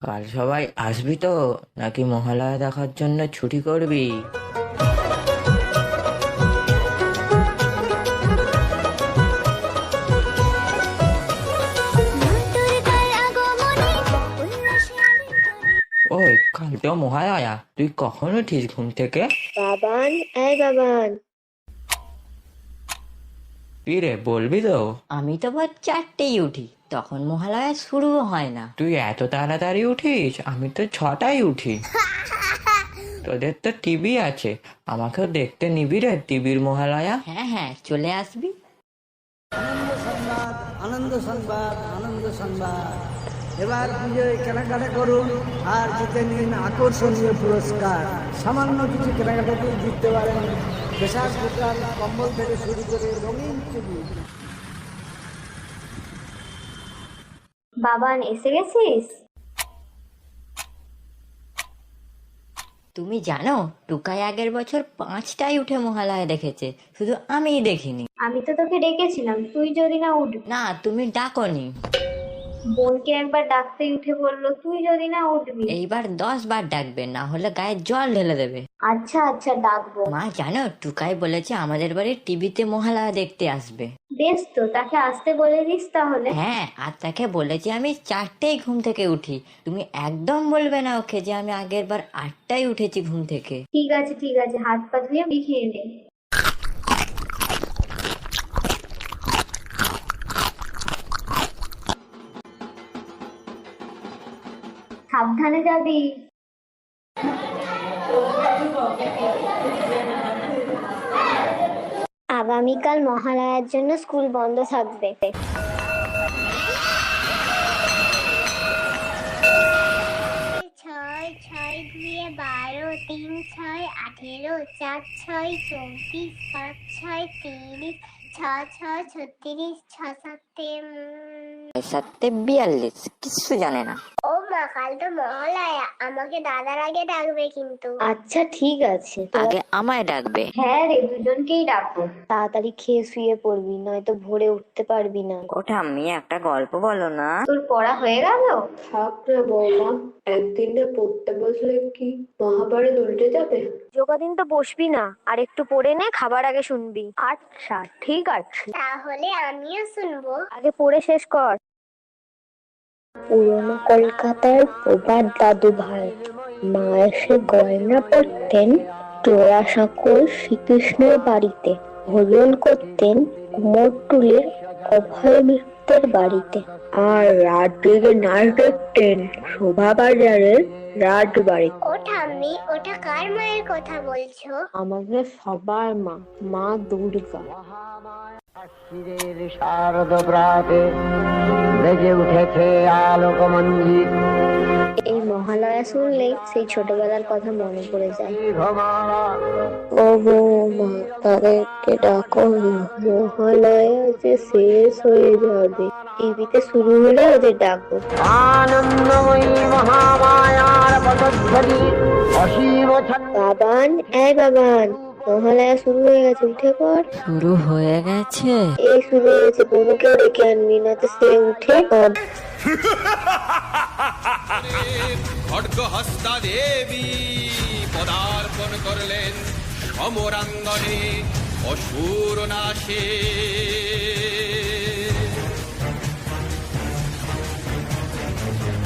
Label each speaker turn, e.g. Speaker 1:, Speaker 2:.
Speaker 1: কাল সবাই আসবি তো, নাকি মহালয়া দেখার জন্য ছুটি করবি? ওই, কাল তো মহালয়া, তুই কখন উঠিস ঘুম থেকে?
Speaker 2: বাবান, এই বাবান।
Speaker 1: কি রে, বলবি তো?
Speaker 3: আমি তো ভোর 4টেই উঠি, তখন মহালয়া শুরুও হয় না।
Speaker 1: তুই এত তাড়াতাড়ি উঠিস? আমি তো 6টায় উঠি। তোদের তো টিভি আছে, আমাকেও দেখতে নিবি রে টিভির মহালয়া?
Speaker 3: হ্যাঁ হ্যাঁ, চলে আসবি।
Speaker 4: আনন্দ সংবাদ, আনন্দ সংবাদ, আনন্দ সংবাদ। এবার পুজোয় কেনাকাটা করুন আর জিতে নিন আকর্ষণীয় পুরস্কার। সামান্য কিছু কেনাকাটাতে জিততে পারেন বিশাল দোকান, কম্বল থেকে শুরু করে রঙিন টিভি।
Speaker 2: বাবান, এসে গেছিস?
Speaker 3: তুমি জানো, টুকাই আগের বছর 5টায় উঠে মহালয়া দেখেছে, শুধু আমিই দেখিনি।
Speaker 2: আমি তো তোকে ডেকেছিলাম, তুই যদি না উঠবি।
Speaker 3: না, তুমি ডাকনি।
Speaker 2: বোনকে একবার ডাকতেই উঠে বললো, তুই যদি না উঠবি।
Speaker 3: এইবার 10 বার ডাকবে, না হলে গায়ে জল ঢেলে দেবে।
Speaker 2: আচ্ছা আচ্ছা, ডাকবো।
Speaker 3: মা জানো, টুকাই বলেছে আমাদের বাড়ির টিভিতে মহালয়া দেখতে আসবে।
Speaker 2: বেশ তো, তাকে আসতে বলে দিস তাহলে।
Speaker 3: হ্যাঁ, আর তাকে বলেছি আমি 4টেই ঘুম থেকে উঠি। তুমি একদম বলবে না ওকে যে আমি আগের বার 8টায় উঠেছি ঘুম থেকে।
Speaker 2: ঠিক আছে ঠিক আছে, হাত পা ধুয়ে লিখিয়ে নে। সাবধানে যাবি। আগামীকাল মহালয়ার জন্য স্কুল বন্ধ থাকবে।
Speaker 5: ছয় ছয় দুয়ে 12, 3 6 18, 4 6 34, 5 6 30, 6 6 36, 6 7
Speaker 3: 42 কিছু জানে না।
Speaker 5: ও মা, কাল তো মহালয়া, আমাকে দাদার আগে ডাকবে কিন্তু।
Speaker 2: আচ্ছা ঠিক আছে।
Speaker 3: আগে আমায় ডাকবে।
Speaker 2: হ্যাঁ রে, দুজনকেই ডাকবো। তাড়াতাড়ি খেয়ে শুয়ে পড়বি, নয়তো ভোরে উঠতে পারবি না।
Speaker 3: ও ঠাম্মি, একটা গল্প বলো না।
Speaker 2: তোর পড়া হয়ে গেল?
Speaker 6: থাক না বৌমা, একদিন না পড়তে বসলে কি মহাভারত উল্টে যাবে?
Speaker 2: যোগাদিন তো বসবি না, আর একটু পড়ে নে, খাবার আগে শুনবি। আচ্ছা ঠিক আছে,
Speaker 5: তাহলে আমিও শুনবো।
Speaker 2: আগে পড়ে শেষ কর। পুরনো কলকাতার প্রবাদ দাদু ভাই মা এসে গয়না পরতেন জোড়াসাঁকোর শ্রীকৃষ্ণের বাড়িতে, ভোজন করতেন কুমোরটুলির অভয় মিত্রের বাড়িতে, আর রাত জেগে নাচ দেখতেন শোভাবাজারের রাজবাড়িতে।
Speaker 5: ও ঠাম্মি, ওটা কার মায়ের কথা বলছো?
Speaker 6: আমাদের সবার মা, মা দুর্গা।
Speaker 4: আশ্বিরের শারদ প্রাতে বেজে উঠেছে আলোকমঞ্জিত।
Speaker 2: এই মহালয়া শুনলেই সেই ছোটবেলার কথা মনে পড়ে যায়।
Speaker 4: ঘমালা
Speaker 6: ও বৌমা, তাদেরকে ডাকো না, মহালয়া যে শেষ হয়ে যাবে। টিভিতে শুরু হলে ওদের ডাকবো।
Speaker 4: আনন্দময়ী মহামায়ার পদধ্বনি অসীম ছন্দ।
Speaker 2: বাবান, এই বাবান, মহালয়া শুরু হয়ে গেছে, উঠে পড়।
Speaker 3: শুরু হয়ে গেছে?
Speaker 2: এই শুরু হয়েছে, বোনকেও ডেকে আনবি, না তো সে উঠে
Speaker 7: খড়গহস্তা দেবী পদার্পণ করলেন সমরাঙ্গনে অসুর নাশে।